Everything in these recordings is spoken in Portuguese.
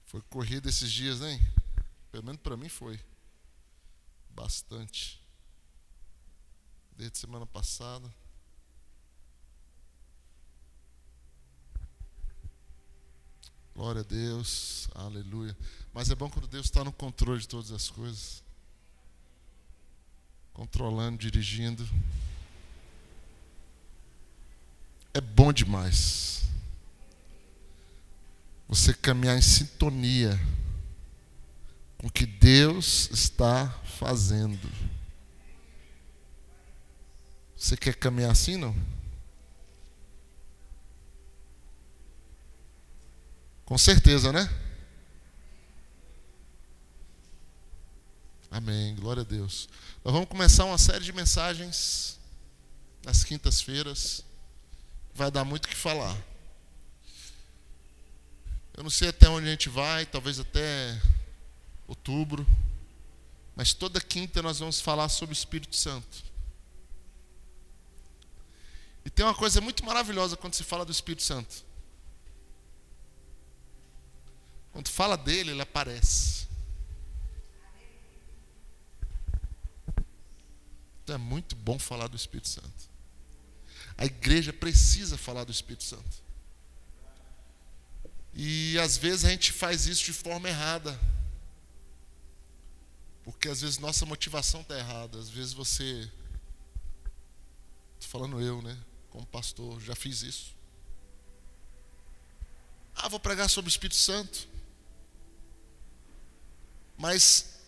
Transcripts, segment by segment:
Foi corrido esses dias, hein? Pelo menos para mim foi. Bastante. Desde semana passada. Glória a Deus. Aleluia. Mas é bom quando Deus está no controle de todas as coisas. Controlando, dirigindo. É bom demais você caminhar em sintonia com o que Deus está fazendo. Você quer caminhar assim, não? Com certeza, né? Amém, glória a Deus. Nós vamos começar uma série de mensagens nas quintas-feiras. Vai dar muito o que falar. Eu não sei até onde a gente vai, talvez até outubro. Mas toda quinta nós vamos falar sobre o Espírito Santo. E tem uma coisa muito maravilhosa quando se fala do Espírito Santo. Quando fala dele, ele aparece. Então é muito bom falar do Espírito Santo. A igreja precisa falar do Espírito Santo. E às vezes a gente faz isso de forma errada. Porque às vezes nossa motivação está errada. Às vezes você... Estou falando eu, né? Como pastor, já fiz isso. Vou pregar sobre o Espírito Santo. Mas,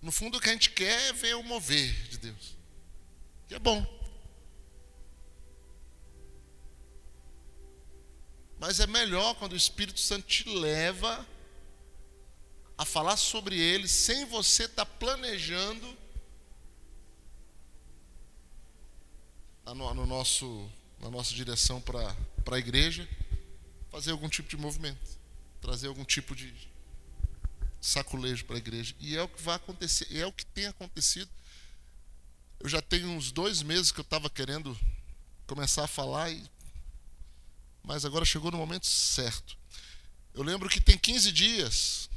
no fundo, o que a gente quer é ver o mover de Deus. Que é bom. Mas é melhor quando o Espírito Santo te leva a falar sobre ele sem você estar planejando na nossa direção para a igreja, fazer algum tipo de movimento, trazer algum tipo de saculejo para a igreja. E é o que vai acontecer, é o que tem acontecido. Eu já tenho uns 2 meses que eu estava querendo começar a falar, mas agora chegou no momento certo. Eu lembro que tem 15 dias,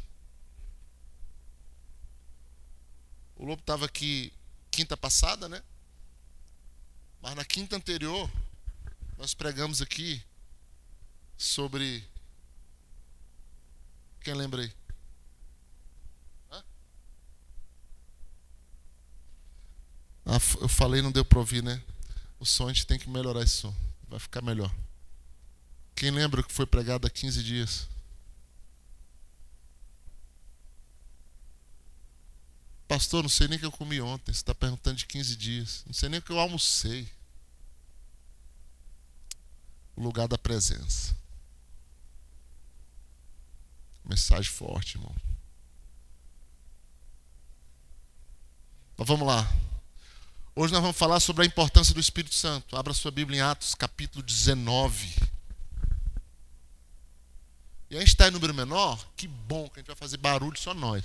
o Lobo estava aqui quinta passada, né? Mas na quinta anterior, nós pregamos aqui sobre... Quem lembra aí? Eu falei, não deu para ouvir, né? O som, a gente tem que melhorar esse som. Vai ficar melhor. Quem lembra que foi pregado há 15 dias? Pastor, não sei nem o que eu comi ontem. Você está perguntando de 15 dias. Não sei nem o que eu almocei. O lugar da presença. Mensagem forte, irmão. Então vamos lá. Hoje nós vamos falar sobre a importância do Espírito Santo. Abra sua Bíblia em Atos, capítulo 19. E a gente está em número menor. Que bom que a gente vai fazer barulho só nós.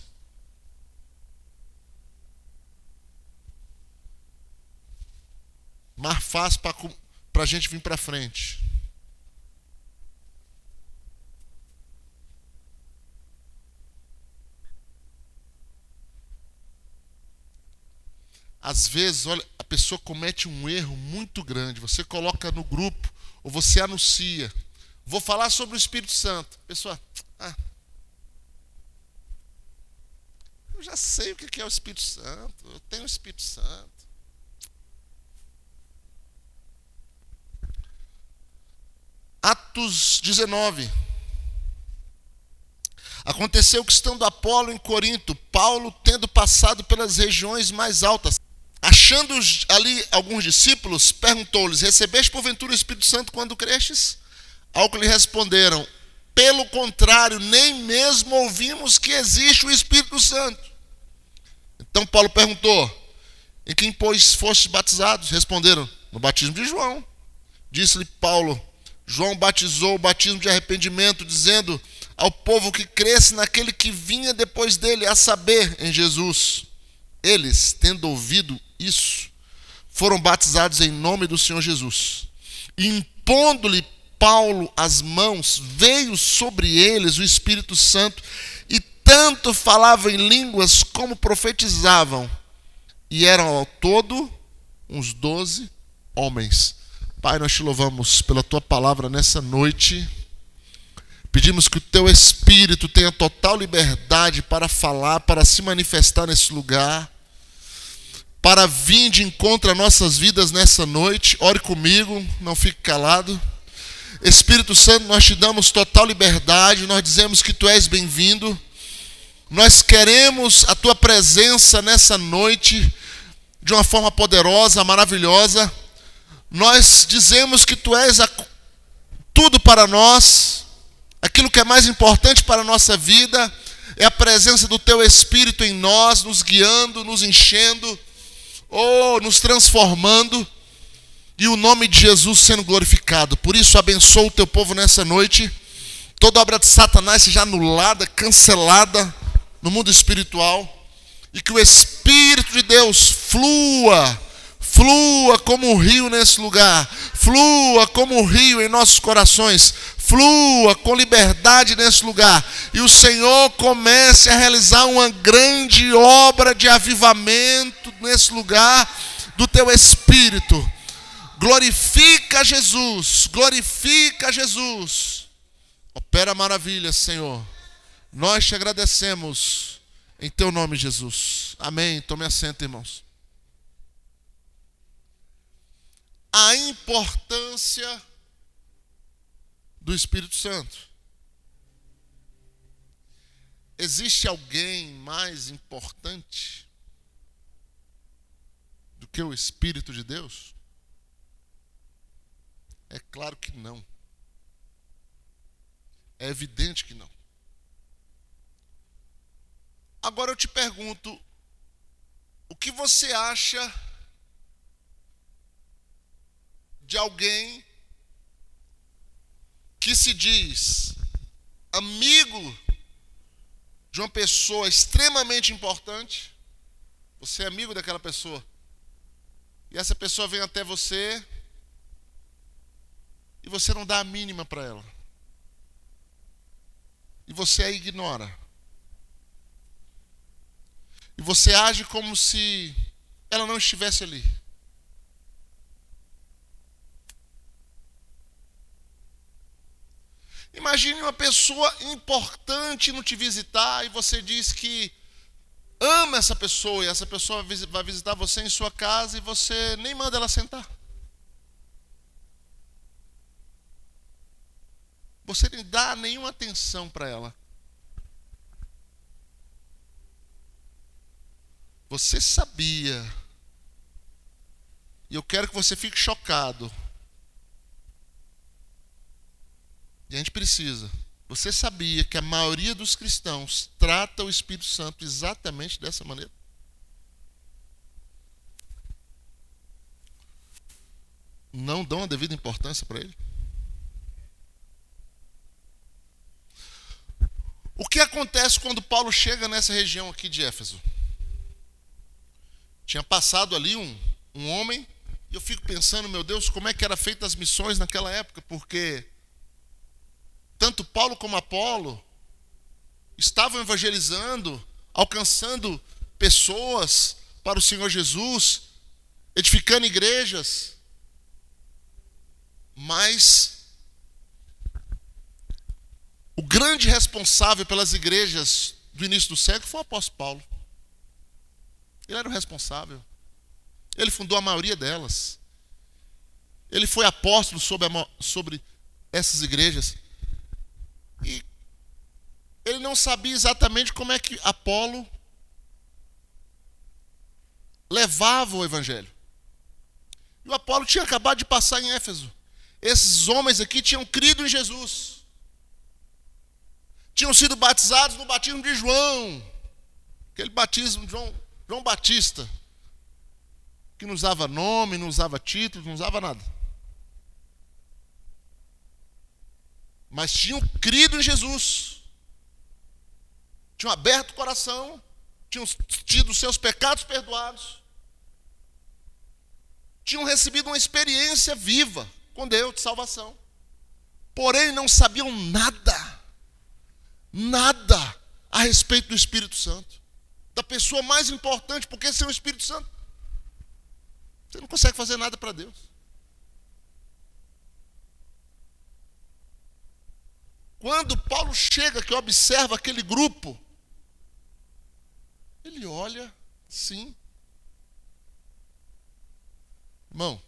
Mais fácil para a gente vir para frente. Às vezes, olha, a pessoa comete um erro muito grande. Você coloca no grupo, ou você anuncia. Vou falar sobre o Espírito Santo. A pessoa, eu já sei o que é o Espírito Santo. Eu tenho o Espírito Santo. Atos 19. Aconteceu que, estando Apolo em Corinto, Paulo, tendo passado pelas regiões mais altas, achando ali alguns discípulos, perguntou-lhes: recebeste porventura o Espírito Santo quando crestes? Ao que lhe responderam: pelo contrário, nem mesmo ouvimos que existe o Espírito Santo. Então Paulo perguntou: em quem, pois, fostes batizados? Responderam: no batismo de João. Disse-lhe Paulo: João batizou o batismo de arrependimento, dizendo ao povo que cresce naquele que vinha depois dele, a saber, em Jesus. Eles, tendo ouvido isso, foram batizados em nome do Senhor Jesus. E impondo-lhe Paulo as mãos, veio sobre eles o Espírito Santo, e tanto falavam em línguas como profetizavam. E eram ao todo uns 12 homens. Pai, nós te louvamos pela tua palavra nessa noite. Pedimos que o teu Espírito tenha total liberdade para falar, para se manifestar nesse lugar, para vir de encontro a nossas vidas nessa noite. Ore comigo, não fique calado. Espírito Santo, nós te damos total liberdade, nós dizemos que tu és bem-vindo. Nós queremos a tua presença nessa noite de uma forma poderosa, maravilhosa. Nós dizemos que tu és tudo para nós. Aquilo que é mais importante para a nossa vida é a presença do teu Espírito em nós, nos guiando, nos enchendo, nos transformando, e o nome de Jesus sendo glorificado. Por isso, abençoa o teu povo nessa noite. Toda obra de Satanás seja anulada, cancelada no mundo espiritual, e que o Espírito de Deus flua como um rio nesse lugar, flua como um rio em nossos corações, flua com liberdade nesse lugar, e o Senhor comece a realizar uma grande obra de avivamento nesse lugar do teu Espírito. Glorifica Jesus, glorifica Jesus. Opera maravilhas, Senhor. Nós te agradecemos em teu nome, Jesus. Amém. Tome assento, irmãos. A importância do Espírito Santo. Existe alguém mais importante do que o Espírito de Deus? É claro que não. É evidente que não. Agora eu te pergunto, o que você acha de alguém que se diz amigo de uma pessoa extremamente importante? Você é amigo daquela pessoa, e essa pessoa vem até você e você não dá a mínima para ela, e você a ignora, e você age como se ela não estivesse ali. Imagine uma pessoa importante não te visitar, e você diz que ama essa pessoa, e essa pessoa vai visitar você em sua casa e você nem manda ela sentar. Você nem dá nenhuma atenção para ela. Você sabia, e eu quero que você fique chocado, e a gente precisa. Você sabia que a maioria dos cristãos trata o Espírito Santo exatamente dessa maneira? Não dão a devida importância para ele? O que acontece quando Paulo chega nessa região aqui de Éfeso? Tinha passado ali um homem, e eu fico pensando, meu Deus, como é que eram feitas as missões naquela época, porque tanto Paulo como Apolo estavam evangelizando, alcançando pessoas para o Senhor Jesus, edificando igrejas. Mas o grande responsável pelas igrejas do início do século foi o apóstolo Paulo. Ele era o responsável. Ele fundou a maioria delas. Ele foi apóstolo sobre essas igrejas. E ele não sabia exatamente como é que Apolo levava o evangelho. E o Apolo tinha acabado de passar em Éfeso. Esses homens aqui tinham crido em Jesus. Tinham sido batizados no batismo de João. Aquele batismo de João Batista, que não usava nome, não usava título, não usava nada. Mas tinham crido em Jesus, tinham aberto o coração, tinham tido seus pecados perdoados, tinham recebido uma experiência viva com Deus de salvação. porém não sabiam nada a respeito do Espírito Santo, da pessoa mais importante, porque sem o Espírito Santo você não consegue fazer nada para Deus. Quando Paulo chega, que observa aquele grupo, ele olha, sim. Irmão,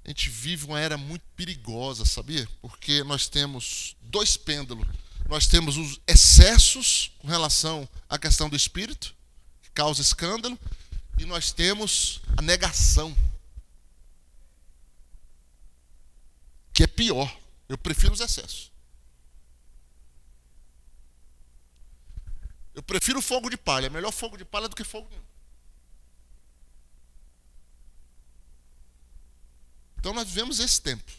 a gente vive uma era muito perigosa, sabia? Porque nós temos dois pêndulos. Nós temos os excessos com relação à questão do Espírito, que causa escândalo, e nós temos a negação, que é pior. Eu prefiro os excessos. Eu prefiro fogo de palha. É melhor fogo de palha do que fogo nenhum. Então nós vivemos esse tempo.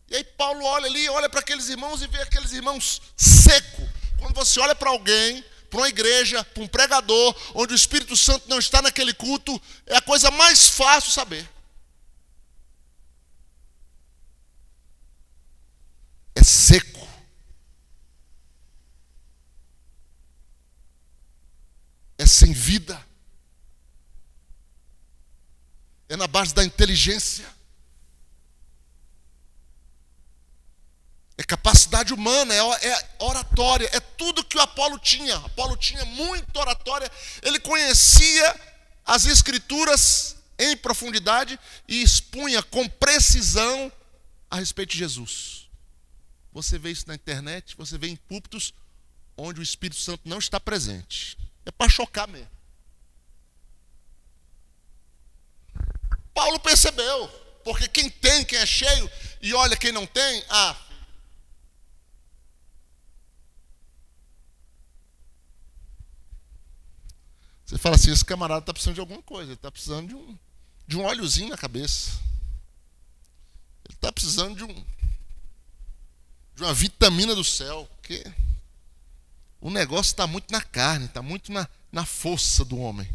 E aí Paulo olha ali, olha para aqueles irmãos e vê aqueles irmãos secos. Quando você olha para alguém, para uma igreja, para um pregador, onde o Espírito Santo não está naquele culto, é a coisa mais fácil saber. É seco. É sem vida. É na base da inteligência. É capacidade humana, é oratória, é tudo que o Apolo tinha. Apolo tinha muita oratória, ele conhecia as Escrituras em profundidade e expunha com precisão a respeito de Jesus. Você vê isso na internet, você vê em púlpitos onde o Espírito Santo não está presente. É para chocar mesmo. Paulo percebeu, porque quem tem, quem é cheio, e olha quem não tem, você fala assim, esse camarada está precisando de alguma coisa, ele está precisando de um óleozinho na cabeça. Ele está precisando de uma vitamina do céu, porque o negócio está muito na carne, está muito na força do homem.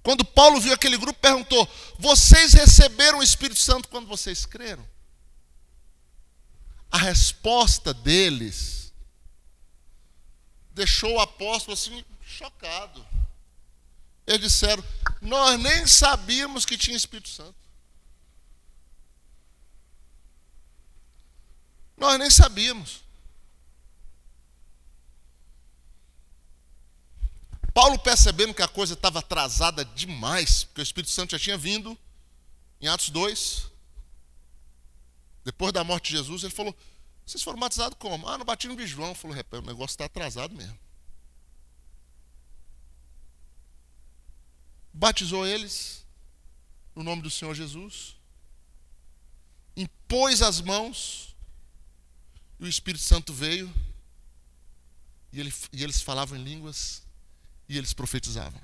Quando Paulo viu aquele grupo, perguntou, vocês receberam o Espírito Santo quando vocês creram? A resposta deles deixou o apóstolo assim, chocado. Eles disseram, nós nem sabíamos que tinha Espírito Santo. Nós nem sabíamos. Paulo, percebendo que a coisa estava atrasada demais, porque o Espírito Santo já tinha vindo, em Atos 2, depois da morte de Jesus, ele falou, vocês foram batizados como? No batismo de João. Falou, o negócio está atrasado mesmo. Batizou eles no nome do Senhor Jesus, impôs as mãos, e o Espírito Santo veio, e eles falavam em línguas, e eles profetizavam.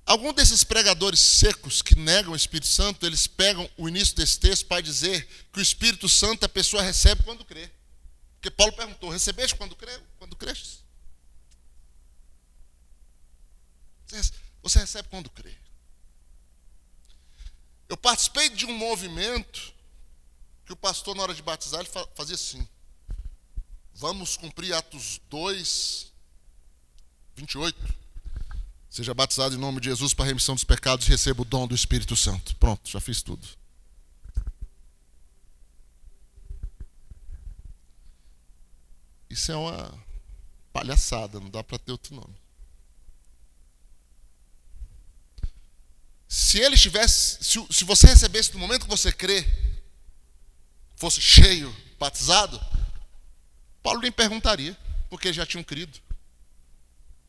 Alguns desses pregadores secos que negam o Espírito Santo, eles pegam o início desse texto para dizer que o Espírito Santo a pessoa recebe quando crê. Porque Paulo perguntou, recebeste quando creste? Você recebe quando crê. Eu participei de um movimento que o pastor, na hora de batizar, ele fazia assim, vamos cumprir Atos 2, 28. Seja batizado em nome de Jesus para a remissão dos pecados e receba o dom do Espírito Santo. Pronto, já fiz tudo. Isso é uma palhaçada, não dá para ter outro nome. Se ele tivesse, se você recebesse no momento que você crê, fosse cheio, batizado, Paulo nem perguntaria, porque eles já tinham crido.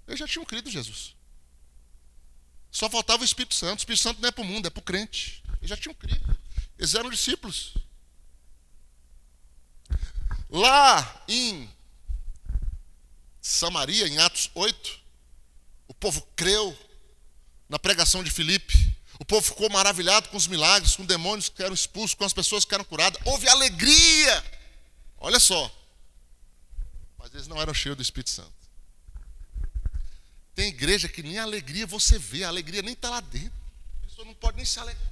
Eles já tinham crido em Jesus. Só faltava o Espírito Santo. O Espírito Santo não é para o mundo, é para o crente. Eles já tinham crido. Eles eram discípulos. Lá em Samaria, em Atos 8, o povo creu na pregação de Filipe. O povo ficou maravilhado com os milagres, com demônios que eram expulsos, com as pessoas que eram curadas. Houve alegria. Olha só. Mas eles não eram cheios do Espírito Santo. Tem igreja que nem a alegria você vê, a alegria nem está lá dentro. A pessoa não pode nem se alegrar.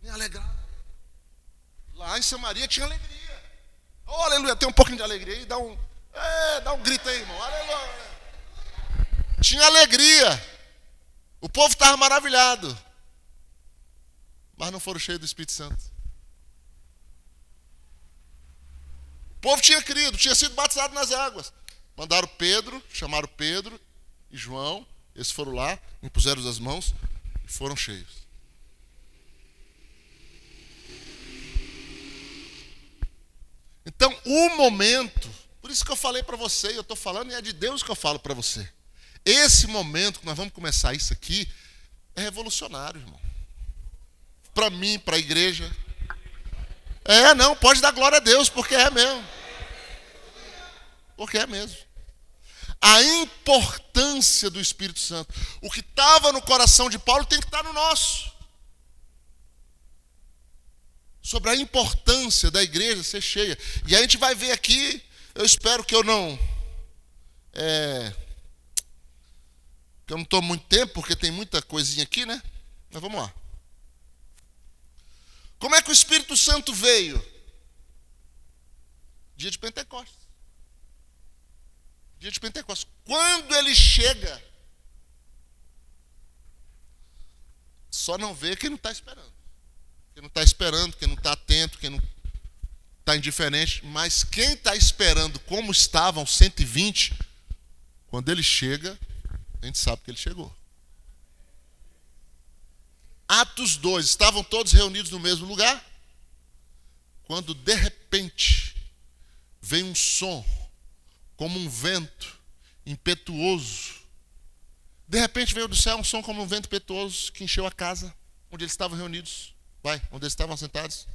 Nem alegrar. Lá em Samaria tinha alegria. Oh, aleluia, tem um pouquinho de alegria aí, dá um grito aí, irmão. Aleluia. Tinha alegria. O povo estava maravilhado. Mas não foram cheios do Espírito Santo. O povo tinha crido, tinha sido batizado nas águas. Mandaram Pedro, chamaram Pedro e João. Eles foram lá, impuseram as mãos e foram cheios. Então, o momento, por isso que eu falei para você, eu estou falando e é de Deus que eu falo para você. Esse momento que nós vamos começar isso aqui é revolucionário, irmão. Para mim, para a igreja. Não, pode dar glória a Deus, porque é mesmo. Porque é mesmo. A importância do Espírito Santo. O que estava no coração de Paulo tem que estar no nosso. Sobre a importância da igreja ser cheia. E a gente vai ver aqui, eu espero que eu não estou muito tempo, porque tem muita coisinha aqui, né? Mas vamos lá. Como é que o Espírito Santo veio? Dia de Pentecostes. Dia de Pentecostes. Quando ele chega, só não vê quem não está esperando. Quem não está esperando, quem não está atento, quem não está indiferente. Mas quem está esperando como estavam 120, quando ele chega, a gente sabe que ele chegou. Atos 2, estavam todos reunidos no mesmo lugar, quando de repente veio um som, como um vento impetuoso. De repente veio do céu um som como um vento impetuoso que encheu a casa onde eles estavam reunidos, onde eles estavam sentados.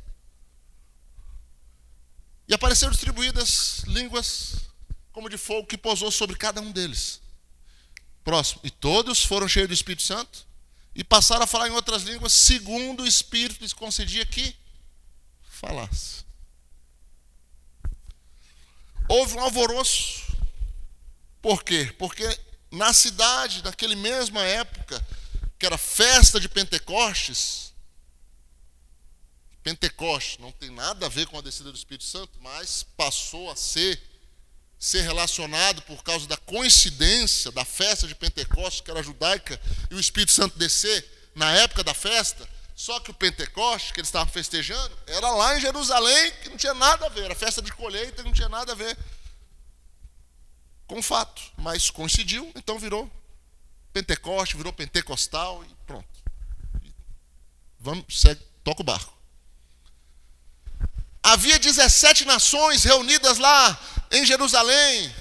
E apareceram distribuídas línguas como de fogo que pousou sobre cada um deles. Próximo. E todos foram cheios do Espírito Santo e passaram a falar em outras línguas, segundo o Espírito lhes concedia que falasse. Houve um alvoroço. Por quê? Porque na cidade, naquela mesma época, que era festa de Pentecostes, Pentecostes não tem nada a ver com a descida do Espírito Santo, mas passou a ser relacionado por causa da coincidência da festa de Pentecostes, que era judaica, e o Espírito Santo descer na época da festa. Só que o Pentecostes, que eles estavam festejando, era lá em Jerusalém, que não tinha nada a ver, era festa de colheita, que não tinha nada a ver com o fato, mas coincidiu, então virou Pentecoste, virou pentecostal e pronto. Vamos, segue, toca o barco. Havia 17 nações reunidas lá em Jerusalém,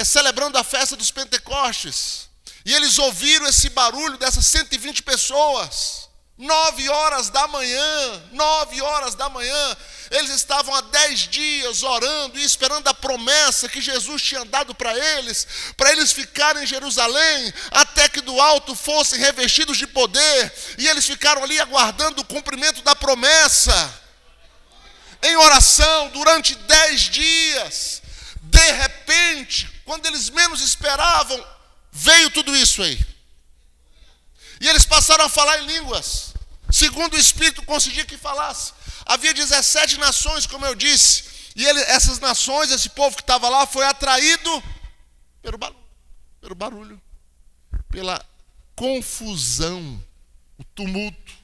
celebrando a festa dos Pentecostes. E eles ouviram esse barulho dessas 120 pessoas. 9 horas da manhã, eles estavam há 10 dias orando e esperando a promessa que Jesus tinha dado para eles ficarem em Jerusalém, até que do alto fossem revestidos de poder. E eles ficaram ali aguardando o cumprimento da promessa, em oração durante 10 dias. De repente, quando eles menos esperavam, veio tudo isso aí. E eles passaram a falar em línguas, segundo o Espírito concedia que falasse. Havia 17 nações, como eu disse, e essas nações, esse povo que estava lá, foi atraído pelo barulho, pela confusão, o tumulto.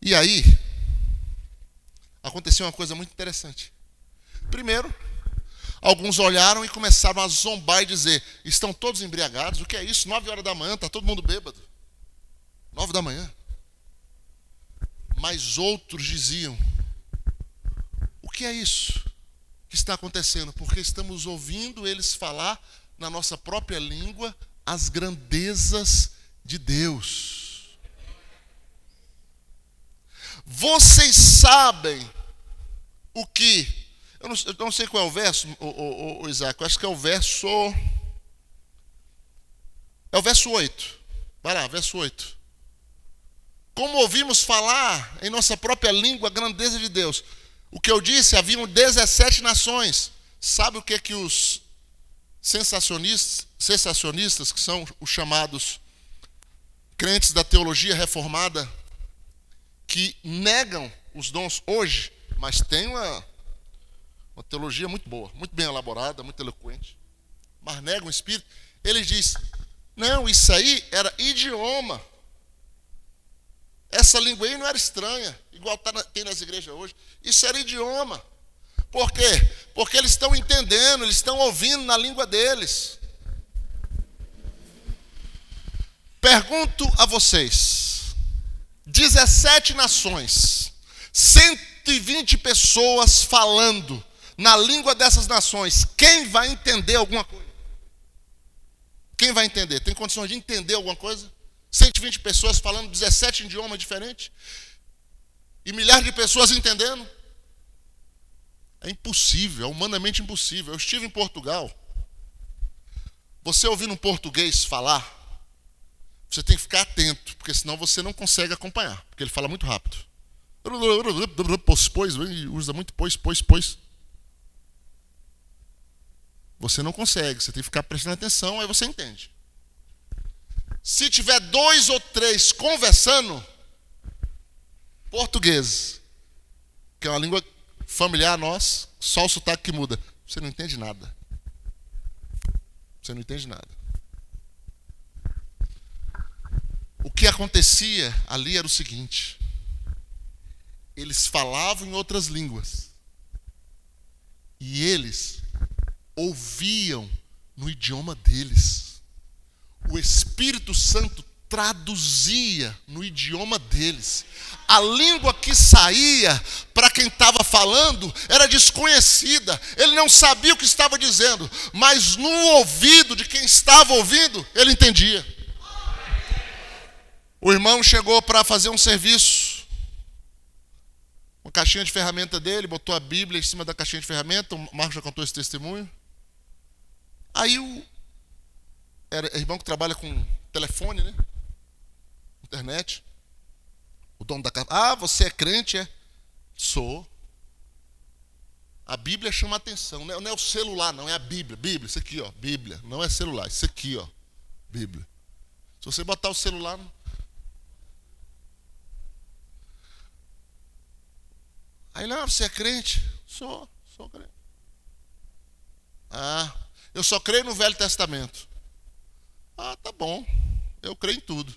E aí, aconteceu uma coisa muito interessante. Primeiro, alguns olharam e começaram a zombar e dizer: estão todos embriagados? O que é isso? 9 horas da manhã, está todo mundo bêbado. 9 da manhã. Mas outros diziam: o que é isso que está acontecendo? Porque estamos ouvindo eles falar na nossa própria língua as grandezas de Deus. Vocês sabem o que... Eu não sei qual é o verso, Isaac, eu acho que é o verso 8. Vai lá, verso 8. Como ouvimos falar em nossa própria língua a grandeza de Deus. O que eu disse, haviam 17 nações. Sabe o que os sensacionistas, que são os chamados crentes da teologia reformada, que negam os dons hoje, mas tem uma teologia muito boa, muito bem elaborada, muito eloquente, mas negam o Espírito. Ele diz, não, isso aí era idioma. Essa língua aí não era estranha, igual tem nas igrejas hoje. Isso era idioma. Por quê? Porque eles estão entendendo, eles estão ouvindo na língua deles. Pergunto a vocês, 17 nações, 120 pessoas falando na língua dessas nações, quem vai entender alguma coisa? Quem vai entender? Tem condições de entender alguma coisa? 120 pessoas falando 17 idiomas diferentes? E milhares de pessoas entendendo? É impossível, é humanamente impossível. Eu estive em Portugal. Você ouvindo um português falar, você tem que ficar atento, porque senão você não consegue acompanhar, porque ele fala muito rápido. Pois, usa muito pois. Você não consegue, você tem que ficar prestando atenção, aí você entende. Se tiver 2 ou 3 conversando, português, que é uma língua familiar a nós, só o sotaque que muda, você não entende nada. Você não entende nada. O que acontecia ali era o seguinte: eles falavam em outras línguas e eles ouviam no idioma deles. O Espírito Santo traduzia no idioma deles. A língua que saía para quem estava falando era desconhecida. Ele não sabia o que estava dizendo, mas no ouvido de quem estava ouvindo, ele entendia. O irmão chegou para fazer um serviço, uma caixinha de ferramenta dele, botou a Bíblia em cima da caixinha de ferramenta. O Marcos já contou esse testemunho. Aí o irmão que trabalha com telefone, né? Internet. O dono da casa. Ah, você é crente, é? Sou. A Bíblia chama a atenção. Não é o celular, não. É a Bíblia. Bíblia, isso aqui, ó. Bíblia. Não é celular. Isso aqui, ó. Bíblia. Se você botar o celular... Aí ele, você é crente? Sou crente. Ah, eu só creio no Velho Testamento. Ah, tá bom. Eu creio em tudo.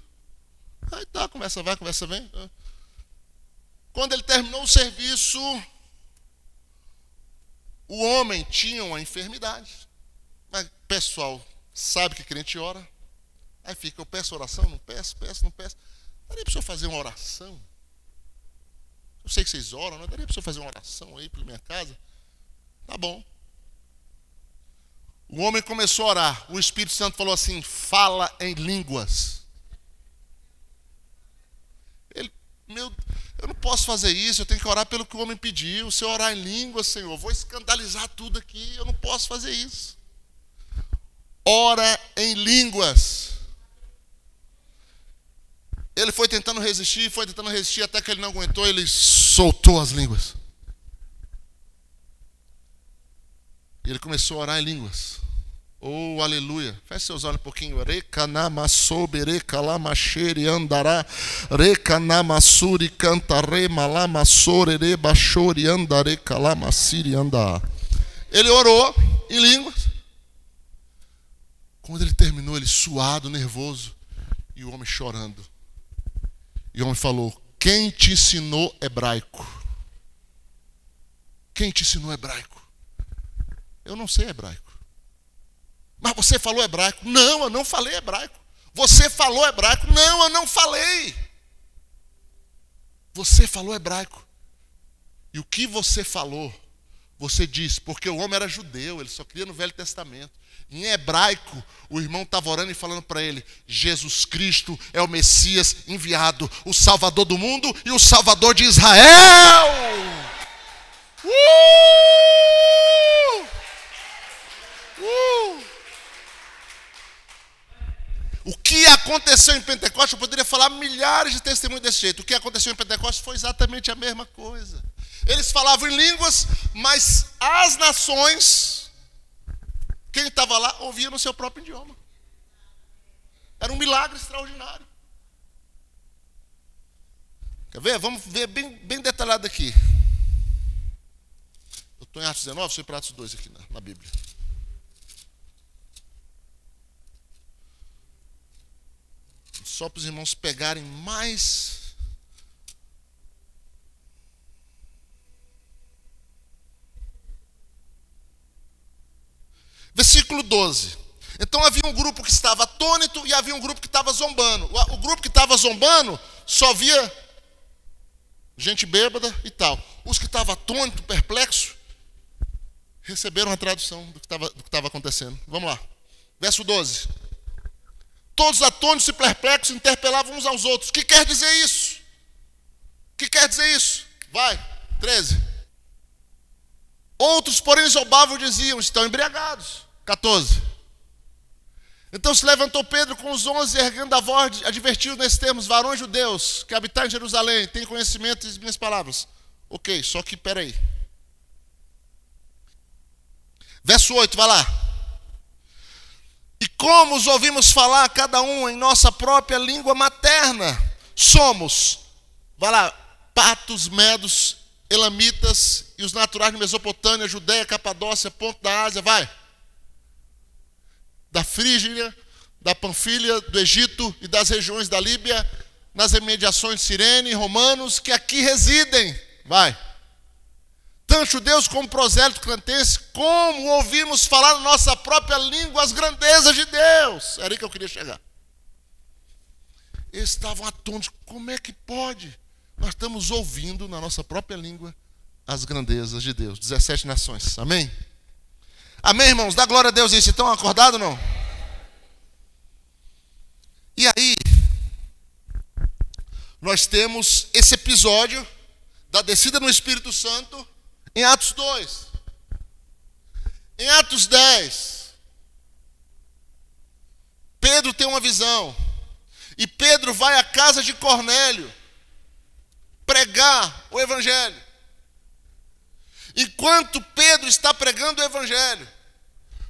Aí tá, conversa vai, conversa vem. Quando ele terminou o serviço, o homem tinha uma enfermidade. Mas o pessoal sabe que crente ora. Aí fica, eu peço oração, não peço. Daria para o senhor fazer uma oração? Eu sei que vocês oram, não daria para o senhor fazer uma oração aí pela minha casa? Tá bom. O homem começou a orar. O Espírito Santo falou assim, fala em línguas. Eu não posso fazer isso, eu tenho que orar pelo que o homem pediu. Se eu orar em línguas, Senhor, vou escandalizar tudo aqui, eu não posso fazer isso. Ora em línguas. Ele foi tentando resistir, até que ele não aguentou, ele soltou as línguas. E ele começou a orar em línguas. Oh, aleluia. Feche seus olhos um pouquinho. Recanamasobere calamachere andará. Recanamasuri cantare malamassore bachore andare calamaciri andar. Ele orou em línguas. Quando ele terminou, ele suado, nervoso. E o homem chorando. E o homem falou, quem te ensinou hebraico? Quem te ensinou hebraico? Eu não sei hebraico. Mas você falou hebraico? Não, eu não falei hebraico. Você falou hebraico? Não, eu não falei. Você falou hebraico. E o que você falou, você disse, porque o homem era judeu, ele só cria no Velho Testamento. Em hebraico, o irmão estava orando e falando para ele, Jesus Cristo é o Messias enviado, o Salvador do mundo e o Salvador de Israel. O que aconteceu em Pentecostes, eu poderia falar milhares de testemunhos desse jeito. O que aconteceu em Pentecostes foi exatamente a mesma coisa. Eles falavam em línguas, mas as nações, quem estava lá, ouvia no seu próprio idioma. Era um milagre extraordinário. Quer ver? Vamos ver bem detalhado aqui. Eu estou em Atos 19, sou para Atos 2 aqui na Bíblia. Só para os irmãos pegarem mais. Versículo 12. Então havia um grupo que estava atônito e havia um grupo que estava zombando. O grupo que estava zombando só via gente bêbada e tal. Os que estavam atônitos, perplexos, receberam a tradução do que estava acontecendo. Vamos lá. Verso 12. Todos atônitos e perplexos interpelavam uns aos outros. O que quer dizer isso? O que quer dizer isso? Vai. 13. Outros, porém, zombavam e diziam, estão embriagados. 14. Então se levantou Pedro com os 11, erguendo a voz, advertiu nesses termos: varões judeus, que habitais em Jerusalém, têm conhecimento das minhas palavras. Ok, só que peraí. Verso 8, vai lá. E como os ouvimos falar, cada um em nossa própria língua materna, somos, vai lá, patos, medos, elamitas e os naturais de Mesopotâmia, Judéia, Capadócia, Ponto da Ásia, vai. Da Frígia, da Panfilha, do Egito e das regiões da Líbia, nas imediações de Cirene, romanos que aqui residem, vai. Tanto judeus como prosélitos cretenses, como ouvimos falar na nossa própria língua as grandezas de Deus. Era aí que eu queria chegar. Eles estavam atônitos. Como é que pode? Nós estamos ouvindo na nossa própria língua as grandezas de Deus. 17 nações. Amém? Amém, irmãos? Dá glória a Deus isso. Estão acordados ou não? E aí, nós temos esse episódio da descida no Espírito Santo em Atos 2. Em Atos 10, Pedro tem uma visão. E Pedro vai à casa de Cornélio pregar o Evangelho. Enquanto Pedro está pregando o Evangelho,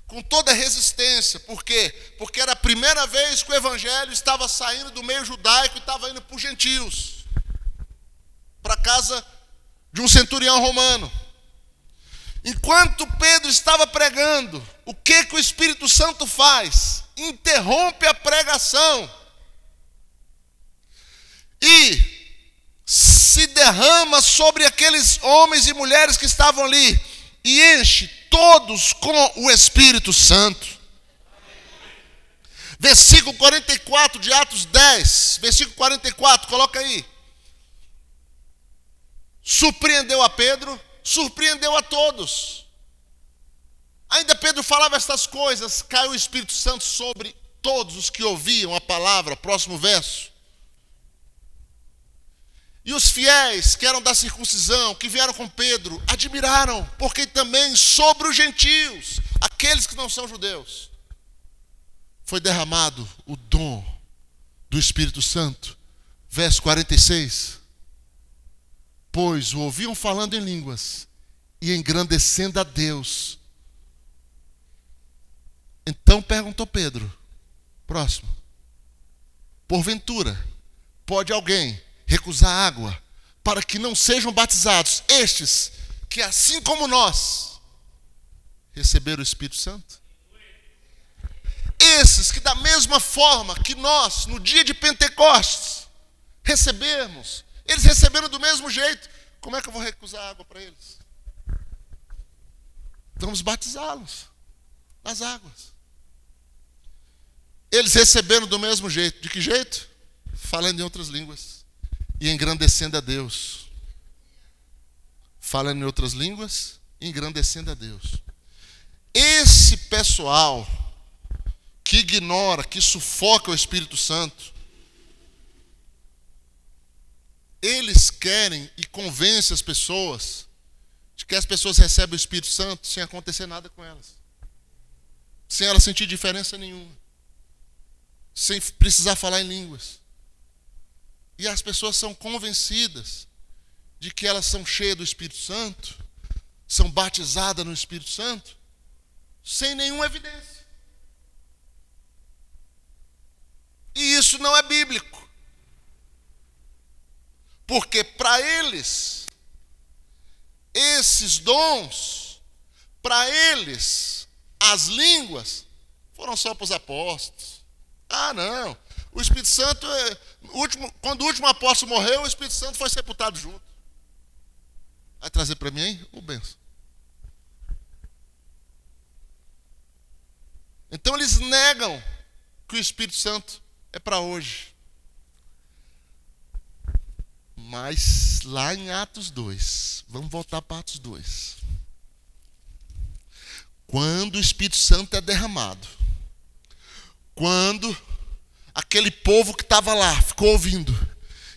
com toda a resistência, por quê? Porque era a primeira vez que o Evangelho estava saindo do meio judaico e estava indo para os gentios, para a casa de um centurião romano. Enquanto Pedro estava pregando, o que o Espírito Santo faz? Interrompe a pregação e se derrama sobre aqueles homens e mulheres que estavam ali e enche todos com o Espírito Santo. Versículo 44 de Atos 10, versículo 44, coloca aí. Surpreendeu a Pedro, surpreendeu a todos. Ainda Pedro falava estas coisas, caiu o Espírito Santo sobre todos os que ouviam a palavra. Próximo verso. E os fiéis que eram da circuncisão, que vieram com Pedro, admiraram, porque também sobre os gentios, aqueles que não são judeus, foi derramado o dom do Espírito Santo. Verso 46. Pois o ouviam falando em línguas e engrandecendo a Deus. Então perguntou Pedro, próximo: porventura, pode alguém recusar água para que não sejam batizados estes que, assim como nós, receberam o Espírito Santo? Esses que, da mesma forma que nós, no dia de Pentecostes, recebemos, eles receberam do mesmo jeito. Como é que eu vou recusar água para eles? Vamos batizá-los nas águas. Eles receberam do mesmo jeito. De que jeito? Falando em outras línguas e engrandecendo a Deus. Falando em outras línguas e engrandecendo a Deus. Esse pessoal que ignora, que sufoca o Espírito Santo, eles querem e convencem as pessoas de que as pessoas recebem o Espírito Santo sem acontecer nada com elas, sem elas sentir diferença nenhuma, sem precisar falar em línguas. E as pessoas são convencidas de que elas são cheias do Espírito Santo, são batizadas no Espírito Santo, sem nenhuma evidência. E isso não é bíblico. Porque para eles, esses dons, para eles, as línguas, foram só para os apóstolos. Ah, não. O Espírito Santo, quando o último apóstolo morreu, o Espírito Santo foi sepultado junto. Vai trazer para mim aí? Ô, benção. Então eles negam que o Espírito Santo é para hoje. Mas lá em Atos 2, vamos voltar para Atos 2. Quando o Espírito Santo é derramado, quando aquele povo que estava lá ficou ouvindo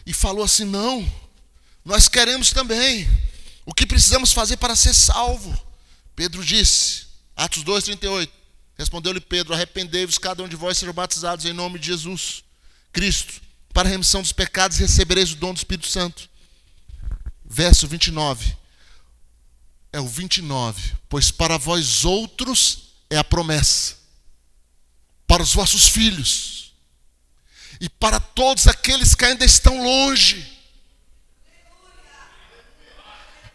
e falou assim: não, nós queremos também. O que precisamos fazer para ser salvo? Pedro disse, Atos 2:38, respondeu-lhe Pedro: arrependei-vos, cada um de vós sejam batizados em nome de Jesus Cristo, para a remissão dos pecados, e recebereis o dom do Espírito Santo. Verso 29. É o 29. Pois para vós outros é a promessa, para os vossos filhos, e para todos aqueles que ainda estão longe.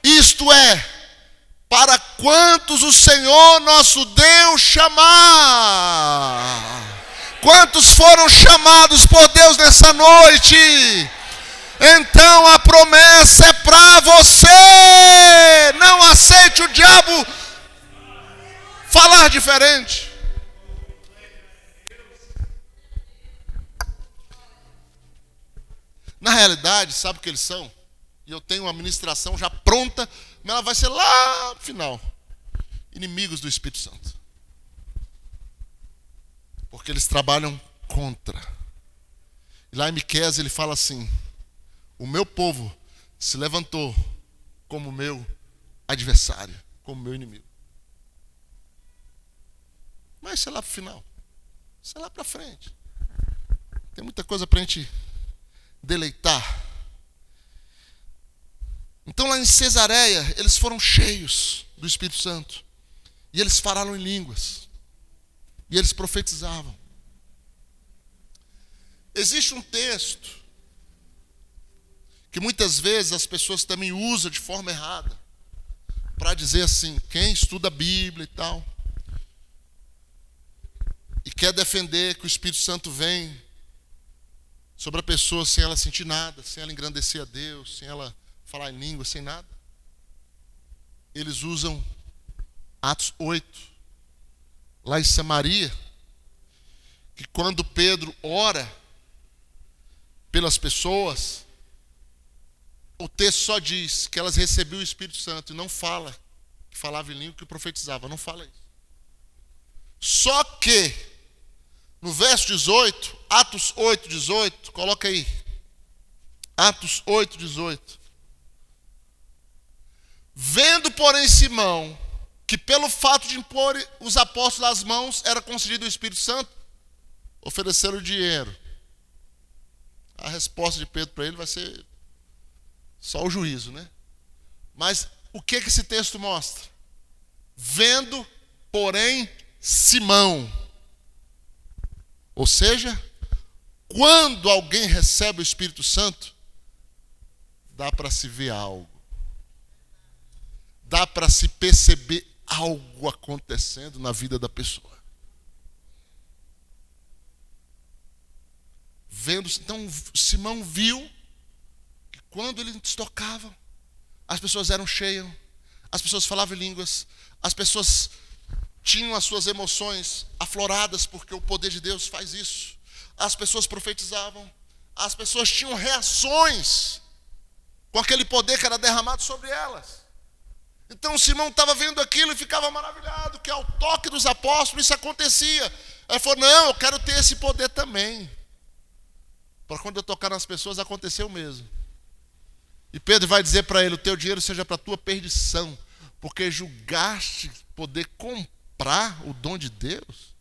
Isto é, para quantos o Senhor nosso Deus chamar. Quantos foram chamados por Deus nessa noite? Então a promessa é para você. Não aceite o diabo falar diferente. Na realidade, sabe o que eles são? E eu tenho uma ministração já pronta, mas ela vai ser lá no final. Inimigos do Espírito Santo. Porque eles trabalham contra. E lá em Miqueias ele fala assim: o meu povo se levantou como meu adversário, como meu inimigo. Mas isso é lá para o final. Isso é lá para frente. Tem muita coisa para a gente deleitar. Então lá em Cesareia, eles foram cheios do Espírito Santo. E eles falaram em línguas. E eles profetizavam. Existe um texto que muitas vezes as pessoas também usam de forma errada, para dizer assim, quem estuda a Bíblia e tal, e quer defender que o Espírito Santo vem sobre a pessoa sem ela sentir nada, sem ela engrandecer a Deus, sem ela falar em língua, sem nada. Eles usam Atos 8, lá em Samaria, que quando Pedro ora pelas pessoas, o texto só diz que elas recebiam o Espírito Santo e não fala que falava em língua, que profetizava, não fala isso. Só que no verso 18, Atos 8, 18, coloca aí. Atos 8, 18. Vendo, porém, Simão, que pelo fato de impor os apóstolos as mãos era concedido o Espírito Santo, ofereceram dinheiro. A resposta de Pedro para ele vai ser só o juízo, né? Mas o que esse texto mostra? Vendo, porém, Simão. Ou seja, quando alguém recebe o Espírito Santo, dá para se ver algo. Dá para se perceber algo acontecendo na vida da pessoa. Vendo, então Simão viu que quando eles tocavam, as pessoas eram cheias, as pessoas falavam em línguas, as pessoas tinham as suas emoções afloradas, porque o poder de Deus faz isso. As pessoas profetizavam, as pessoas tinham reações com aquele poder que era derramado sobre elas. Então Simão estava vendo aquilo e ficava maravilhado, que ao toque dos apóstolos isso acontecia. Ele falou, não, eu quero ter esse poder também. Para quando eu tocar nas pessoas, aconteceu mesmo. E Pedro vai dizer para ele, o teu dinheiro seja para a tua perdição, porque julgaste poder comprar o dom de Deus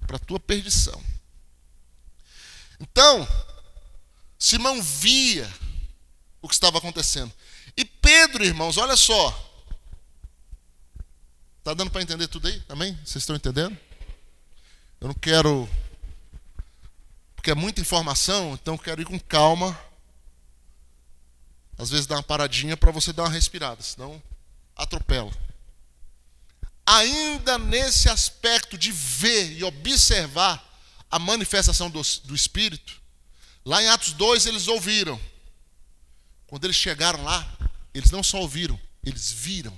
para a tua perdição. Então, Simão via o que estava acontecendo. E Pedro, irmãos, olha só. Está dando para entender tudo aí? Amém? Vocês estão entendendo? Eu não quero... Porque é muita informação, então eu quero ir com calma. Às vezes dá uma paradinha para você dar uma respirada, senão atropela. Ainda nesse aspecto de ver e observar a manifestação do Espírito, lá em Atos 2 eles ouviram. Quando eles chegaram lá, eles não só ouviram, eles viram.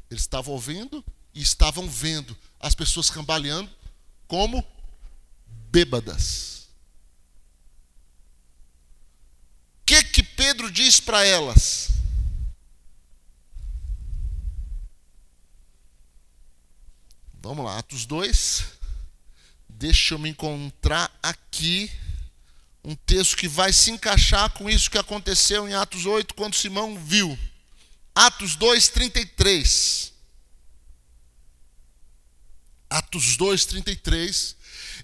Eles estavam ouvindo e estavam vendo as pessoas cambaleando como bêbadas. O que Pedro diz para elas? Vamos lá, Atos 2. Deixa eu me encontrar aqui um texto que vai se encaixar com isso que aconteceu em Atos 8, quando Simão viu. Atos 2, 33. Atos 2, 33.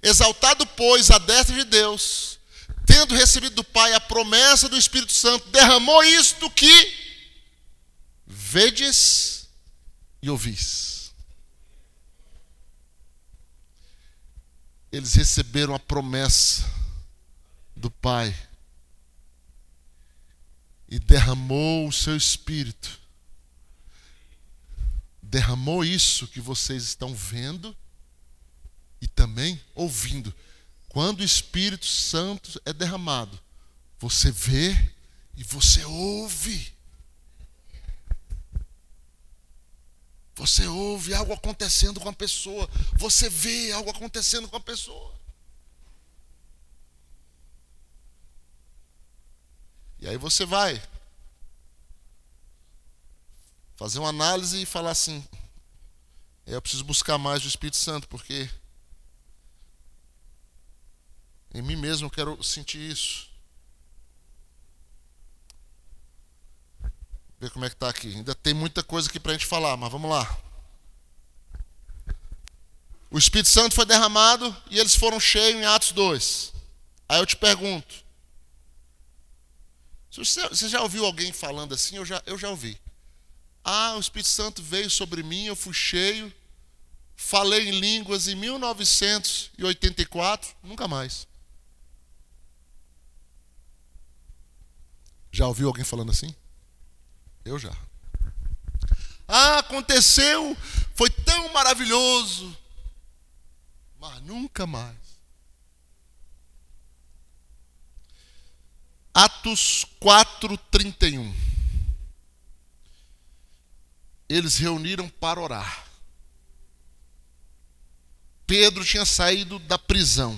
Exaltado, pois, à destra de Deus, tendo recebido do Pai a promessa do Espírito Santo, derramou isto que vedes e ouvis. Eles receberam a promessa do Pai e derramou o seu Espírito. Derramou isso que vocês estão vendo e também ouvindo. Quando o Espírito Santo é derramado, você vê e você ouve. Você ouve algo acontecendo com a pessoa. Você vê algo acontecendo com a pessoa. E aí você vai fazer uma análise e falar assim: eu preciso buscar mais do Espírito Santo, porque em mim mesmo eu quero sentir isso. Ver como é que está aqui. Ainda tem muita coisa aqui para a gente falar, mas vamos lá. O Espírito Santo foi derramado e eles foram cheios em Atos 2. Aí eu te pergunto, você já ouviu alguém falando assim? Eu já ouvi. O Espírito Santo veio sobre mim, eu fui cheio, falei em línguas em 1984, nunca mais. Já ouviu alguém falando assim? Eu já. Aconteceu, foi tão maravilhoso, mas nunca mais. Atos 4:31. Eles reuniram para orar. Pedro tinha saído da prisão.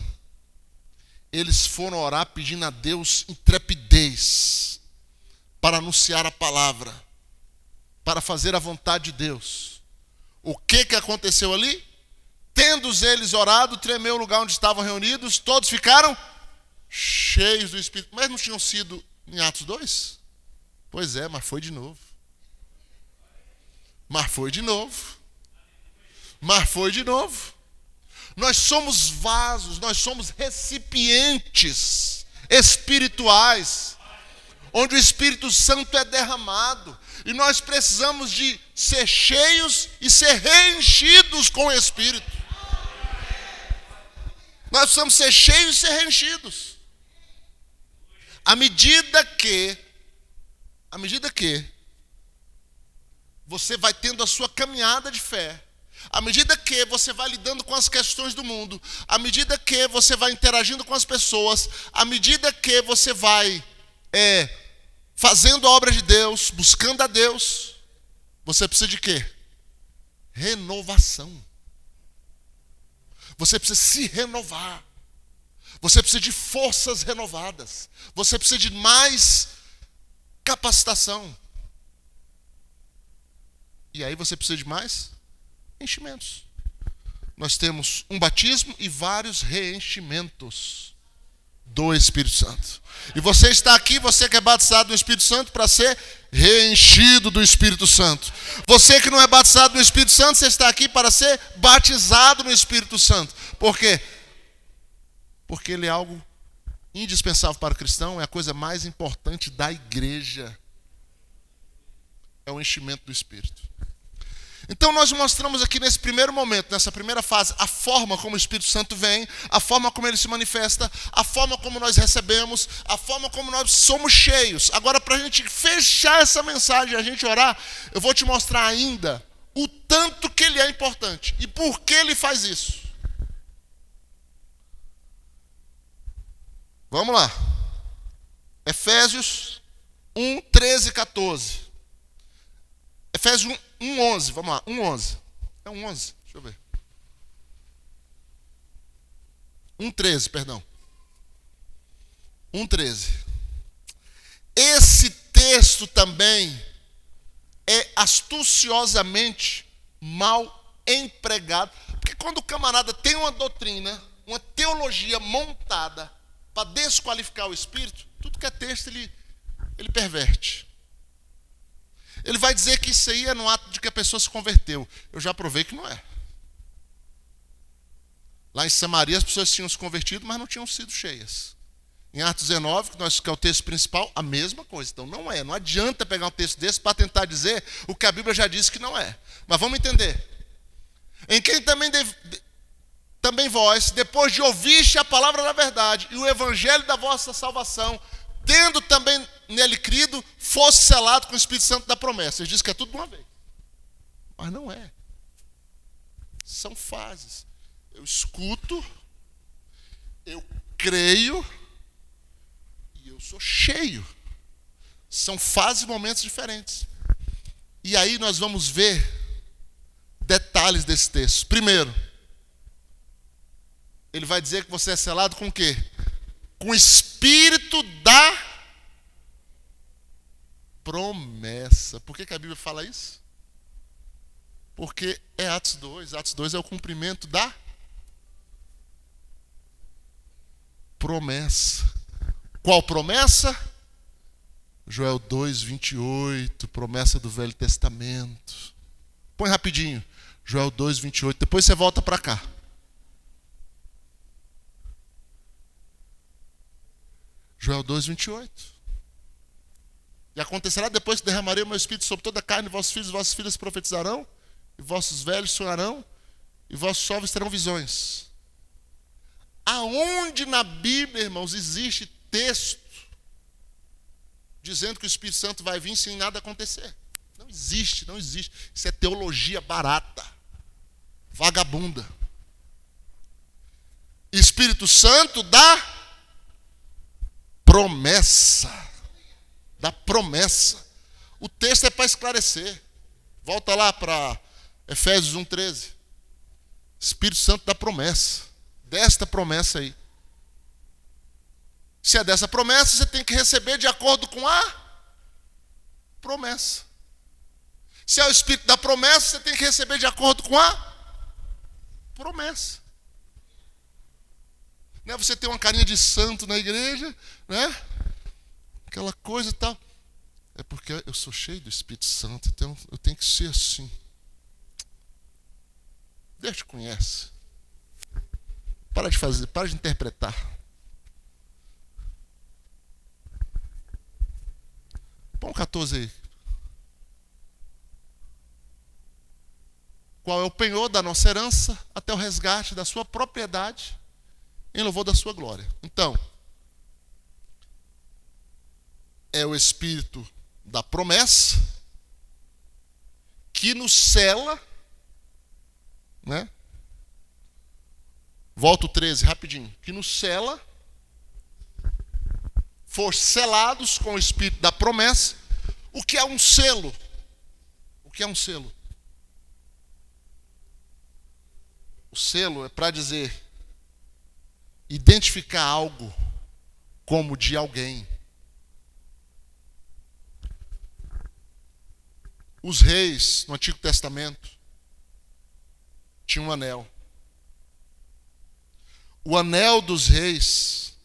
Eles foram orar pedindo a Deus intrepidez para anunciar a palavra, para fazer a vontade de Deus. O que aconteceu ali? Tendo eles orado, tremeu o lugar onde estavam reunidos, todos ficaram cheios do Espírito. Mas não tinham sido em Atos 2? Pois é, mas foi de novo. Mas foi de novo. Mas foi de novo. Nós somos vasos, nós somos recipientes espirituais, onde o Espírito Santo é derramado. E nós precisamos de ser cheios e ser reenchidos com o Espírito. Nós precisamos ser cheios e ser reenchidos. À medida que você vai tendo a sua caminhada de fé, à medida que você vai lidando com as questões do mundo, à medida que você vai interagindo com as pessoas, à medida que você vai fazendo a obra de Deus, buscando a Deus, você precisa de quê? Renovação. Você precisa se renovar. Você precisa de forças renovadas. Você precisa de mais capacitação. E aí você precisa de mais enchimentos. Nós temos um batismo e vários reenchimentos do Espírito Santo. E você está aqui, você que é batizado no Espírito Santo, para ser reenchido do Espírito Santo. Você que não é batizado no Espírito Santo, você está aqui para ser batizado no Espírito Santo. Por quê? Porque ele é algo indispensável para o cristão, é a coisa mais importante da igreja. É o enchimento do Espírito. Então nós mostramos aqui nesse primeiro momento, nessa primeira fase, a forma como o Espírito Santo vem, a forma como ele se manifesta, a forma como nós recebemos, a forma como nós somos cheios. Agora, para a gente fechar essa mensagem, a gente orar, eu vou te mostrar ainda o tanto que ele é importante e por que ele faz isso. Vamos lá. Efésios 1, 13 e 14. Efésios 1, 11. Vamos lá. 1, 11. É 1, 11. Deixa eu ver. 1, 13, perdão. 1, 13. Esse texto também é astuciosamente mal empregado. Porque quando o camarada tem uma doutrina, uma teologia montada para desqualificar o Espírito, tudo que é texto ele perverte. Ele vai dizer que isso aí é no ato de que a pessoa se converteu. Eu já provei que não é. Lá em Samaria as pessoas tinham se convertido, mas não tinham sido cheias. Em Atos 19, que é o texto principal, a mesma coisa. Então não é. Não adianta pegar um texto desse para tentar dizer o que a Bíblia já disse que não é. Mas vamos entender. Em quem também vós, depois de ouviste a palavra da verdade e o evangelho da vossa salvação, tendo também nele crido, fosse selado com o Espírito Santo da promessa. Ele diz que é tudo de uma vez. Mas não é. São fases. Eu escuto, eu creio e eu sou cheio. São fases e momentos diferentes. E aí nós vamos ver detalhes desse texto. Primeiro, ele vai dizer que você é selado com o quê? Com o Espírito da promessa. Por que a Bíblia fala isso? Porque é Atos 2. Atos 2 é o cumprimento da promessa. Qual promessa? Joel 2, 28, promessa do Velho Testamento. Põe rapidinho. Joel 2, 28. Depois você volta para cá. Joel 2, 28. E acontecerá depois que derramarei o meu Espírito sobre toda a carne, vossos filhos e vossas filhas profetizarão, e vossos velhos sonharão, e vossos jovens terão visões. Aonde na Bíblia, irmãos, existe texto dizendo que o Espírito Santo vai vir sem nada acontecer? Não existe, não existe. Isso é teologia barata, vagabunda. Espírito Santo dá promessa. Da promessa. O texto é para esclarecer. Volta lá para Efésios 1:13. Espírito Santo da promessa. Desta promessa aí. Se é dessa promessa, você tem que receber de acordo com a promessa. Se é o Espírito da promessa, você tem que receber de acordo com a promessa. Não é você ter uma carinha de santo na igreja, né? Aquela coisa e tal. É porque eu sou cheio do Espírito Santo, então eu tenho que ser assim. Deus te conhece. Para de fazer, para de interpretar. Põe 14 aí. Qual é o penhor da nossa herança até o resgate da sua propriedade em louvor da sua glória. Então, é o Espírito da promessa que nos sela, né? Volta o 13, rapidinho. Que nos sela, for selados com o Espírito da promessa. O que é um selo? O que é um selo? O selo é para dizer, identificar algo como de alguém. Os reis no Antigo Testamento tinham um anel. O anel dos reis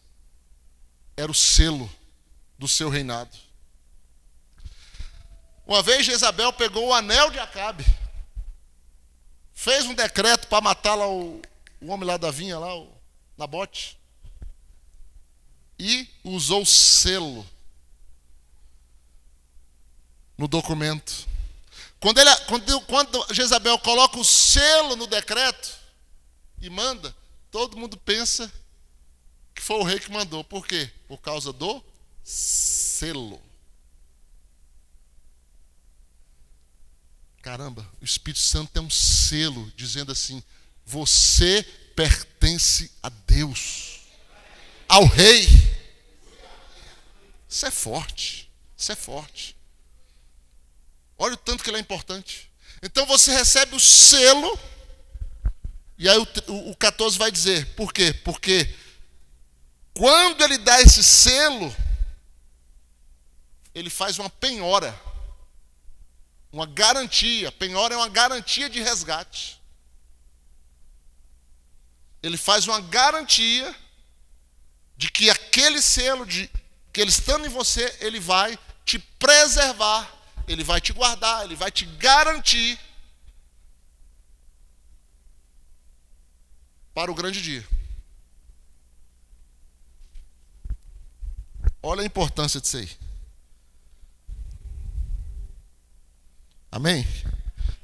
era o selo do seu reinado. Uma vez Jezabel pegou o anel de Acabe, fez um decreto para matar lá o homem lá da vinha, lá, o Nabote. e usou selo no documento. Quando Jezabel coloca o selo no decreto e manda, todo mundo pensa que foi o rei que mandou. Por quê? Por causa do selo. Caramba, o Espírito Santo tem um selo dizendo assim: você pertence a Deus, ao rei. Isso é forte, isso é forte. Olha o tanto que ele é importante. Então você recebe o selo, e aí o 14 vai dizer, por quê? Porque quando ele dá esse selo, ele faz uma penhora, uma garantia. Penhora é uma garantia de resgate. Ele faz uma garantia de que aquele selo, que ele estando em você, ele vai te preservar, ele vai te guardar, ele vai te garantir para o grande dia. Olha a importância disso aí. Amém?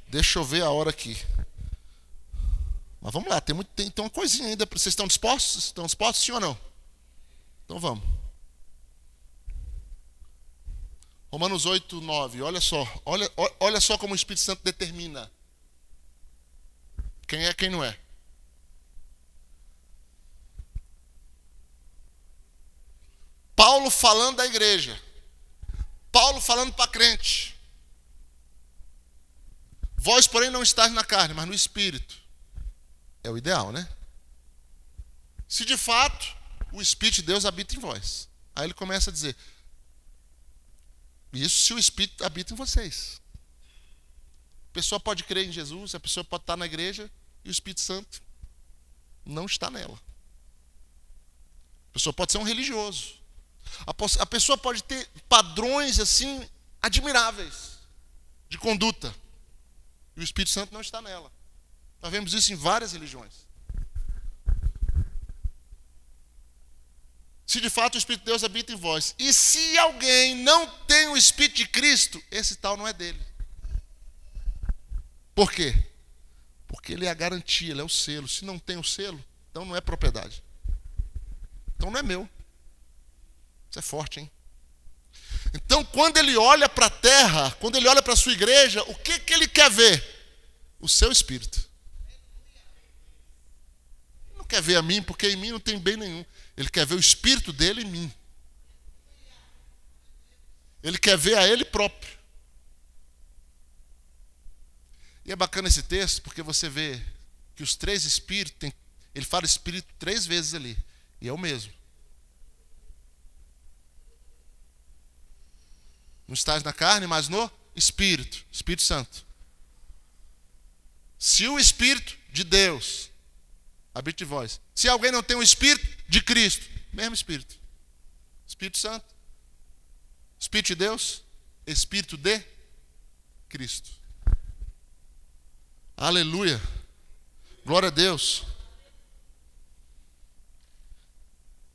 Deixa eu ver a hora aqui. Mas vamos lá, tem uma coisinha ainda. Vocês estão dispostos? Estão dispostos, sim ou não? Então vamos. Romanos 8, 9. Olha só. Olha só como o Espírito Santo determina quem é e quem não é. Paulo falando da igreja. Paulo falando para crente. Vós, porém, não estáis na carne, mas no Espírito. É o ideal, né? Se de fato o Espírito de Deus habita em vós. Aí ele começa a dizer: isso se o Espírito habita em vocês. A pessoa pode crer em Jesus, a pessoa pode estar na igreja e o Espírito Santo não está nela. A pessoa pode ser um religioso. A pessoa pode ter padrões assim admiráveis de conduta e o Espírito Santo não está nela. Nós vemos isso em várias religiões. Se de fato o Espírito de Deus habita em vós, e se alguém não tem o Espírito de Cristo, esse tal não é dele. Por quê? Porque ele é a garantia, ele é o selo. Se não tem o selo, então não é propriedade. Então não é meu. Isso é forte, hein? Então, quando ele olha para a terra, quando ele olha para a sua igreja, o que ele quer ver? O seu espírito. Ele não quer ver a mim, porque em mim não tem bem nenhum. Ele quer ver o espírito dele em mim. Ele quer ver a ele próprio. E é bacana esse texto, porque você vê que os três espíritos, ele fala espírito 3 vezes ali, e é o mesmo. Não estás na carne, mas no Espírito, Espírito Santo. Se o Espírito de Deus habita em vós, se alguém não tem o Espírito de Cristo, mesmo Espírito. Espírito Santo, Espírito de Deus, Espírito de Cristo. Aleluia. Glória a Deus.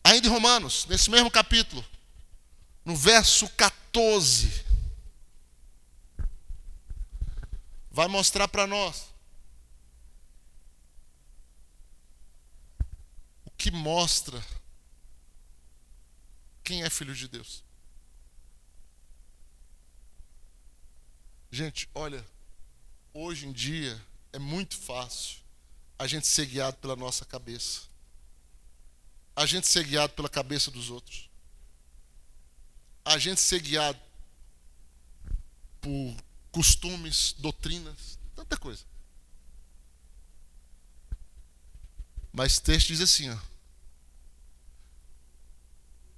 Ainda em Romanos, nesse mesmo capítulo, no verso 14, vai mostrar para nós o que mostra quem é filho de Deus. Gente, olha, hoje em dia é muito fácil a gente ser guiado pela nossa cabeça, a gente ser guiado pela cabeça dos outros, a gente ser guiado por costumes, doutrinas, tanta coisa. Mas o texto diz assim, ó: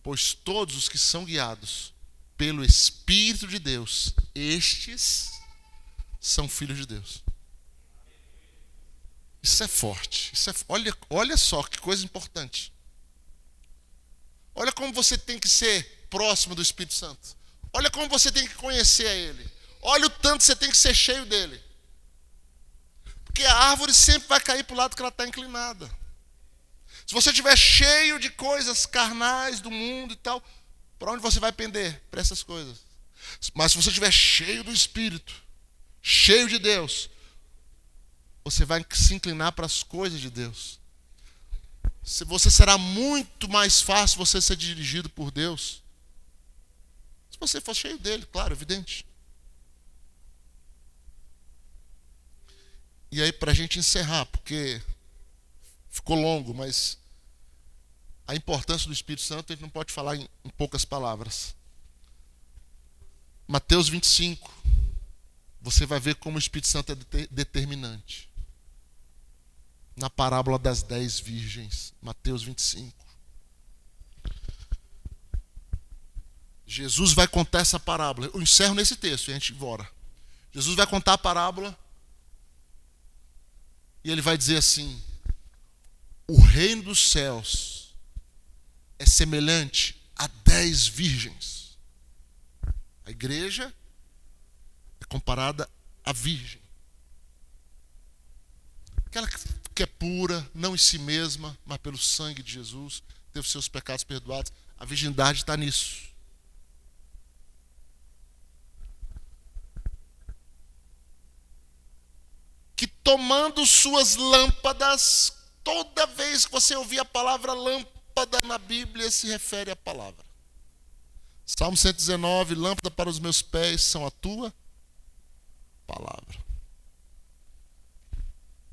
pois todos os que são guiados pelo Espírito de Deus, estes são filhos de Deus. Isso é forte. Olha só que coisa importante. Olha como você tem que ser próximo do Espírito Santo. Olha como você tem que conhecer a Ele. Olha o tanto que você tem que ser cheio dele. Porque a árvore sempre vai cair para o lado que ela está inclinada. Se você estiver cheio de coisas carnais do mundo e tal, para onde você vai pender? Para essas coisas. Mas se você estiver cheio do Espírito, cheio de Deus, você vai se inclinar para as coisas de Deus. Você será muito mais fácil você ser dirigido por Deus se você for cheio dele, claro, evidente. E aí, para a gente encerrar, porque ficou longo, mas a importância do Espírito Santo a gente não pode falar em poucas palavras. Mateus 25, você vai ver como o Espírito Santo é determinante. Na parábola das 10 virgens, Mateus 25. Jesus vai contar essa parábola. Eu encerro nesse texto e a gente embora. Jesus vai contar a parábola e ele vai dizer assim: o reino dos céus é semelhante a 10 virgens. A igreja é comparada à virgem. Aquela que é pura, não em si mesma, mas pelo sangue de Jesus, teve seus pecados perdoados. A virgindade está nisso. Que tomando suas lâmpadas, toda vez que você ouvir a palavra lâmpada na Bíblia, se refere à palavra. Salmo 119, lâmpada para os meus pés são a tua palavra.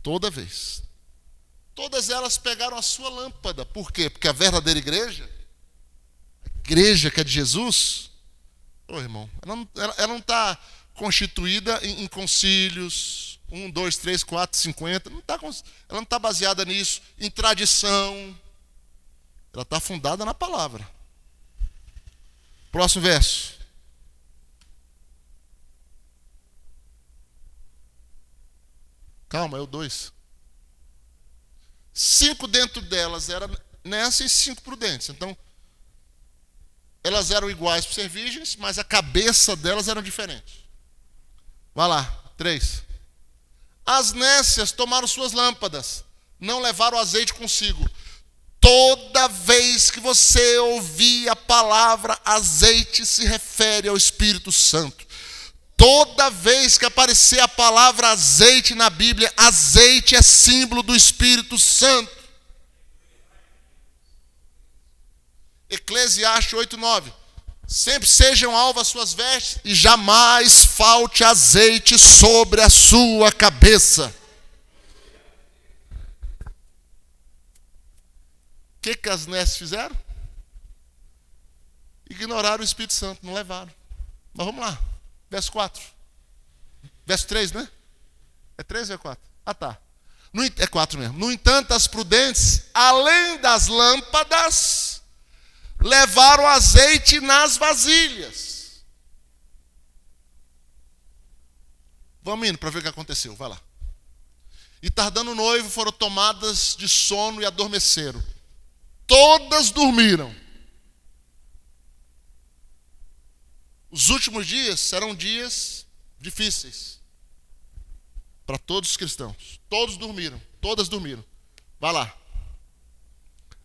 Toda vez. Todas elas pegaram a sua lâmpada. Por quê? Porque a verdadeira igreja, a igreja que é de Jesus, irmão, ela não está constituída em concílios, 1, 2, 3, 4, 50. Ela não está baseada nisso, em tradição. Ela está fundada na palavra. Próximo verso. Calma, é o 2. 5 dentro delas eram nessa e 5 prudentes. Então, elas eram iguais por ser virgens, mas a cabeça delas era diferente. Vai lá, 3. As nécias tomaram suas lâmpadas, não levaram azeite consigo. Toda vez que você ouvir a palavra azeite, se refere ao Espírito Santo. Toda vez que aparecer a palavra azeite na Bíblia, azeite é símbolo do Espírito Santo. Eclesiastes 8:9. Sempre sejam alvas suas vestes e jamais falte azeite sobre a sua cabeça. O que as nécias fizeram? Ignoraram o Espírito Santo, não levaram. Mas vamos lá. Verso 4. Verso 3, né? É 3 ou é 4? Ah, tá. É 4 mesmo. No entanto, as prudentes, além das lâmpadas, levaram azeite nas vasilhas. Vamos indo para ver o que aconteceu. Vai lá. E tardando o noivo, foram tomadas de sono e adormeceram. Todas dormiram. Os últimos dias serão dias difíceis para todos os cristãos. Todos dormiram, todas dormiram. Vai lá.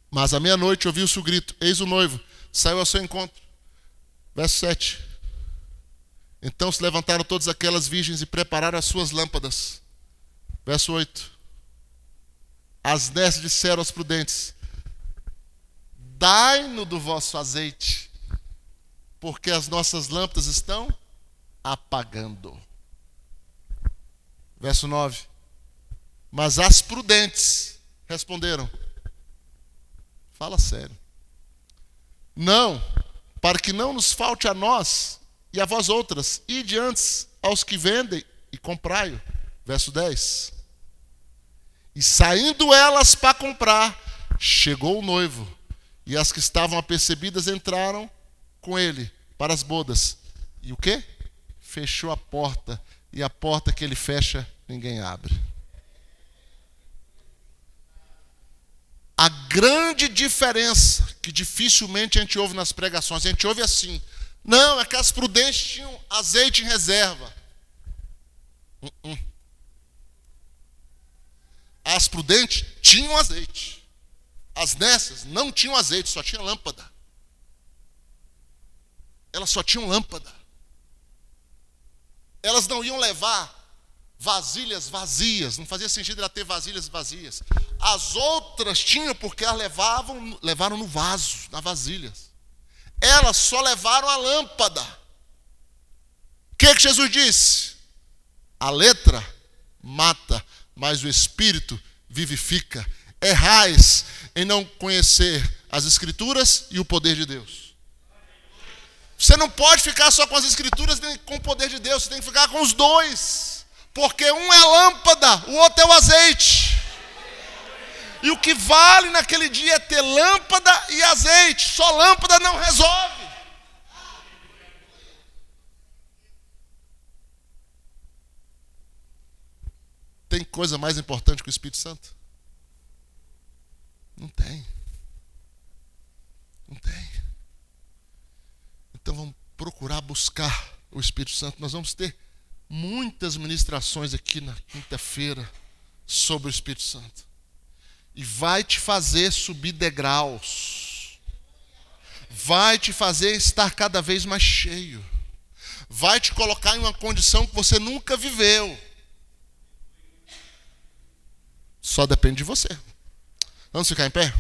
Mas à meia-noite ouviu-se o grito: eis o noivo, saiu ao seu encontro. Verso 7. Então se levantaram todas aquelas virgens e prepararam as suas lâmpadas. Verso 8. As nécias disseram aos prudentes: dai-nos do vosso azeite, porque as nossas lâmpadas estão apagando. Verso 9. Mas as prudentes responderam: fala sério. Não, para que não nos falte a nós e a vós outras, ide antes aos que vendem e comprai-o. Verso 10. E saindo elas para comprar, chegou o noivo, e as que estavam apercebidas entraram com ele para as bodas. E o quê? Fechou a porta. E a porta que ele fecha, ninguém abre. A grande diferença que dificilmente a gente ouve nas pregações, a gente ouve assim: não, é que as prudentes tinham azeite em reserva. As prudentes tinham azeite. As nessas não tinham azeite, só tinha lâmpada. Elas só tinham lâmpada. Elas não iam levar vasilhas vazias, não fazia sentido ela ter vasilhas vazias. As outras tinham porque elas levaram no vaso, nas vasilhas. Elas só levaram a lâmpada. O que Jesus disse? A letra mata, mas o Espírito vivifica. Errais em não conhecer as Escrituras e o poder de Deus. Você não pode ficar só com as Escrituras nem com o poder de Deus, você tem que ficar com os dois. Porque um é a lâmpada, o outro é o azeite. E o que vale naquele dia é ter lâmpada e azeite. Só lâmpada não resolve. Tem coisa mais importante que o Espírito Santo? Não tem. Não tem. Então vamos procurar buscar o Espírito Santo. Nós vamos ter muitas ministrações aqui na quinta-feira sobre o Espírito Santo. E vai te fazer subir degraus. Vai te fazer estar cada vez mais cheio. Vai te colocar em uma condição que você nunca viveu. Só depende de você. Vamos ficar em pé?